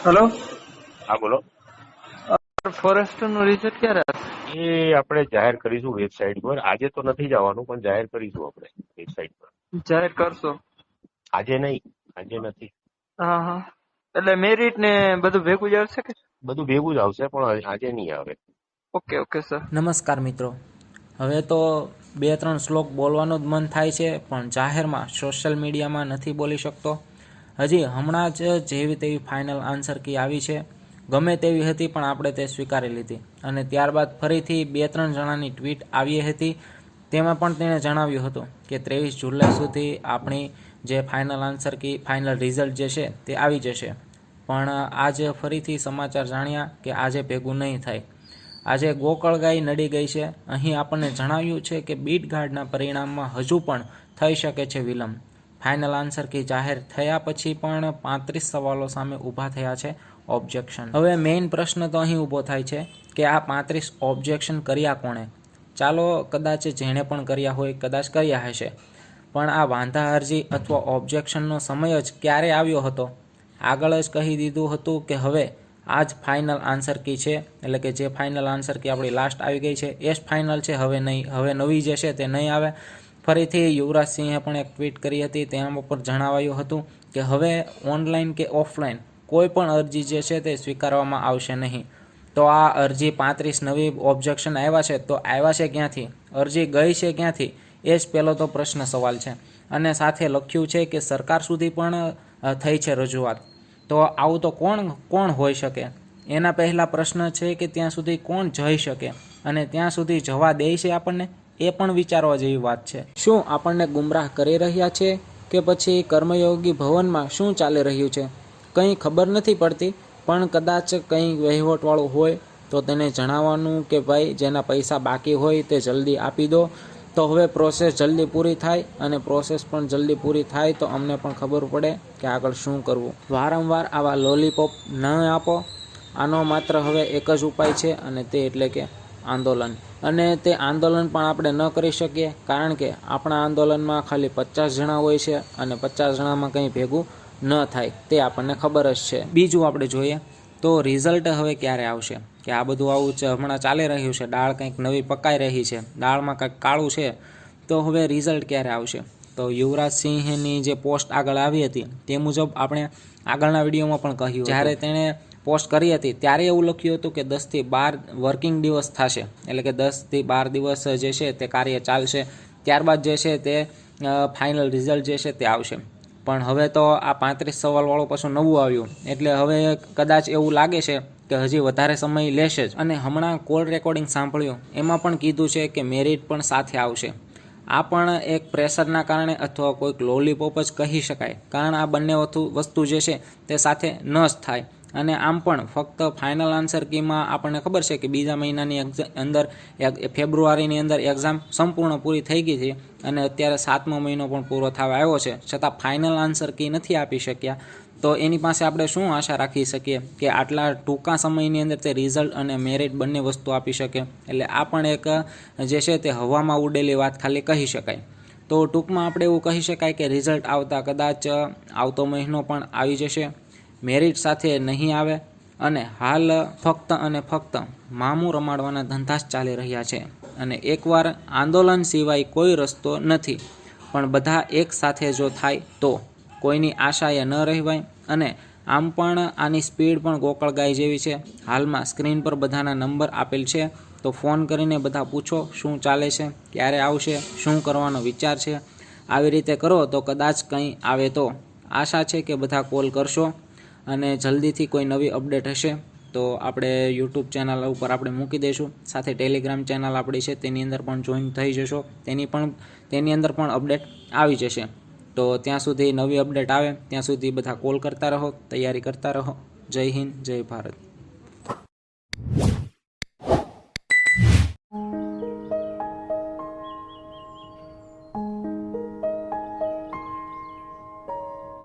Hello. હા બોલો. Forester નું રિઝલ્ટ ક્યારે હશે? એ આપણે જાહેર કરીશું વેબસાઇટ પર. આજે તો નથી જવાનું, પણ જાહેર કરીશું આપણે વેબસાઇટ પર. જાહેર કરશો? આજે નહીં, આજે નથી. હા હા, એટલે મેરિટ ને બધું ભેગું જ આવશે કે? બધું ભેગું જ આવશે, પણ આજે નહીં આવે. Okay okay sir. નમસ્કાર મિત્રો, હવે તો 2-3 શ્લોક બોલવાનું જ મન થાય છે, પણ જાહેરમાં સોશિયલ મીડિયામાં નથી બોલી શકતો. હજી હમણાં જ જેવી તેવી ફાઇનલ આન્સર કી આવી છે. ગમે તેવી હતી પણ આપણે તે સ્વીકારી લીધી, અને ત્યારબાદ ફરીથી 2-3 જણાની ટ્વીટ આવી હતી. તેમાં પણ તેણે જણાવ્યું હતું કે 23 જુલાઈ સુધી આપણી જે final answer key final result જે છે તે આવી જશે. પણ આજે ફરીથી સમાચાર જાણ્યા કે આજે ભેગું નહીં થાય. આજે ગોકળગાય નડી ગઈ છે. અહીં આપણને જણાવ્યું છે કે બીટ ગાર્ડના પરિણામમાં હજુ પણ થઈ શકે છે વિલંબ. ફાઇનલ આન્સર કી જાહેર થયા પછી પણ 35 સવાલો સામે ઊભા થયા છે ઓબ્જેક્શન. હવે મેઇન પ્રશ્ન તો અહીં ઊભો થાય છે કે આ 35 ઓબ્જેક્શન કર્યા કોણે? ચાલો કદાચ જેણે પણ કર્યા હોય કદાચ કર્યા હશે, પણ આ વાંધા અરજી અથવા ઓબ્જેક્શનનો સમય જ ક્યારે આવ્યો હતો? આગળ જ કહી દીધું હતું કે હવે આ જ ફાઇનલ આન્સર કી છે, એટલે કે જે ફાઇનલ આન્સર કી આપણી લાસ્ટ આવી ગઈ છે એ જ ફાઇનલ છે, હવે નહીં, હવે નવી જે છે તે નહીં આવે. ફરીથી યુવરાજ સિંહે પણ એક ટ્વીટ કરી હતી, તેના ઉપર જણાવાયું હતું કે હવે ઓનલાઈન કે ઓફલાઈન કોઈ પણ અરજી જે છે તે સ્વીકારવામાં આવશે નહીં. તો આ અરજી 35 નવી ઓબ્જેક્શન આવ્યા છે, તો આવ્યા છે ક્યાંથી? અરજી ગઈ છે ક્યાંથી? એ જ પહેલો તો પ્રશ્ન સવાલ છે. અને સાથે લખ્યું છે કે સરકાર સુધી પણ થઈ છે રજૂઆત. તો આવું તો કોણ હોઈ શકે? એના પહેલાં પ્રશ્ન છે કે ત્યાં સુધી કોણ જઈ શકે, અને ત્યાં સુધી જવા દે છે આપણને? એ પણ વિચારવા જેવી વાત છે. શું આપણને ગુમરાહ કરી રહ્યા છે કે પછી કર્મયોગી ભવનમાં શું ચાલી રહ્યું છે કંઈ ખબર નથી પડતી. પણ કદાચ કંઈ વહીવટવાળું હોય તો તેને જણાવવાનું કે ભાઈ જેના પૈસા બાકી હોય તે જલ્દી આપી દો, તો હવે પ્રોસેસ જલ્દી પૂરી થાય, અને પ્રોસેસ પણ જલ્દી પૂરી થાય તો અમને પણ ખબર પડે કે આગળ શું કરવું. વારંવાર આવા લોલીપોપ ન આપો. આનો માત્ર હવે એક જ ઉપાય છે, અને તે એટલે કે આંદોલન. અને તે આંદોલન પણ આપણે ન કરી શકીએ, કારણ કે આપણા આંદોલનમાં ખાલી 50 જણા હોય છે, અને 50 જણામાં કંઈ ભેગું ન થાય તે આપણને ખબર જ છે. બીજું આપણે જોઈએ તો રિઝલ્ટ હવે ક્યારે આવશે? કે આ બધું આવું હમણાં ચાલી રહ્યું છે, દાળ કંઈક નવી પકાઈ રહી છે, દાળમાં કંઈક કાળું છે, તો હવે રિઝલ્ટ ક્યારે આવશે? તો યુવરાજ સિંહની જે પોસ્ટ આગળ આવી હતી તે મુજબ આપણે આગળના વિડીયોમાં પણ કહ્યું, જ્યારે તેણે પોસ્ટ કરી હતી ત્યારે એવું લખ્યું હતું કે 10 થી 12 વર્કિંગ દિવસ થશે, એટલે કે 10 થી 12 દિવસ જે છે તે કાર્ય ચાલશે, ત્યારબાદ જે છે તે ફાઇનલ રિઝલ્ટ જે છે તે આવશે. પણ હવે તો આ 35 સવાલવાળું પાછું નવું આવ્યું, એટલે હવે કદાચ એવું લાગે છે કે હજી વધારે સમય લેશે જ. અને હમણાં કોલ રેકોર્ડિંગ સાંભળ્યું, એમાં પણ કીધું છે કે મેરિટ પણ સાથે આવશે. આ પણ એક પ્રેશરના કારણે અથવા કોઈક લોલીપોપ જ કહી શકાય, કારણ આ બંને વસ્તુ જે છે તે સાથે ન જ થાય. અને આમ પણ ફક્ત ફાઇનલ આન્સર કીમાં આપણને ખબર છે કે બીજા મહિનાની અંદર ફેબ્રુઆરીની અંદર એક્ઝામ સંપૂર્ણ પૂરી થઈ ગઈ છે, અને અત્યારે 7મો મહિનો પણ પૂરો થવા આવ્યો છે, છતાં ફાઇનલ આન્સર કી નથી આપી શક્યા. તો એની પાસે આપણે શું આશા રાખી શકીએ કે આટલા ટૂંકા સમયની અંદર તે રિઝલ્ટ અને મેરિટ બંને વસ્તુ આપી શકે? એટલે આ પણ એક જે છે તે હવામાં ઉડેલી વાત ખાલી કહી શકાય. તો ટૂંકમાં આપણે એવું કહી શકાય કે રિઝલ્ટ આવતા કદાચ આવતો મહિનો પણ આવી જશે, મેરિટ સાથે નહીં આવે, અને હાલ ફક્ત અને ફક્ત મામું રમાડવાના ધંધા જ ચાલી રહ્યા છે. અને એકવાર આંદોલન સિવાય કોઈ રસ્તો નથી, પણ બધા એક સાથે જો થાય તો કોઈની આશાએ ન રહેવાય. અને આમ પણ આની સ્પીડ પણ ગોકળગાય જેવી છે. હાલમાં સ્ક્રીન પર બધાના નંબર આપેલ છે, તો ફોન કરીને બધા પૂછો શું ચાલે છે, ક્યારે આવશે, શું કરવાનો વિચાર છે. આવી રીતે કરો તો કદાચ કંઈ આવે તો. આશા છે કે બધા કોલ કરશો, અને જલ્દીથી કોઈ નવી અપડેટ હશે તો આપણે યુટ્યુબ ચેનલ ઉપર આપણે મૂકી દઈશું. સાથે ટેલિગ્રામ ચેનલ આપણી છે તેની અંદર પણ જોઈન થઈ જશો, તેની અંદર પણ અપડેટ આવી જશે. તો ત્યાં સુધી નવી અપડેટ આવે ત્યાં સુધી બધા કોલ કરતા રહો, તૈયારી કરતા રહો. જય હિન્દ, જય ભારત.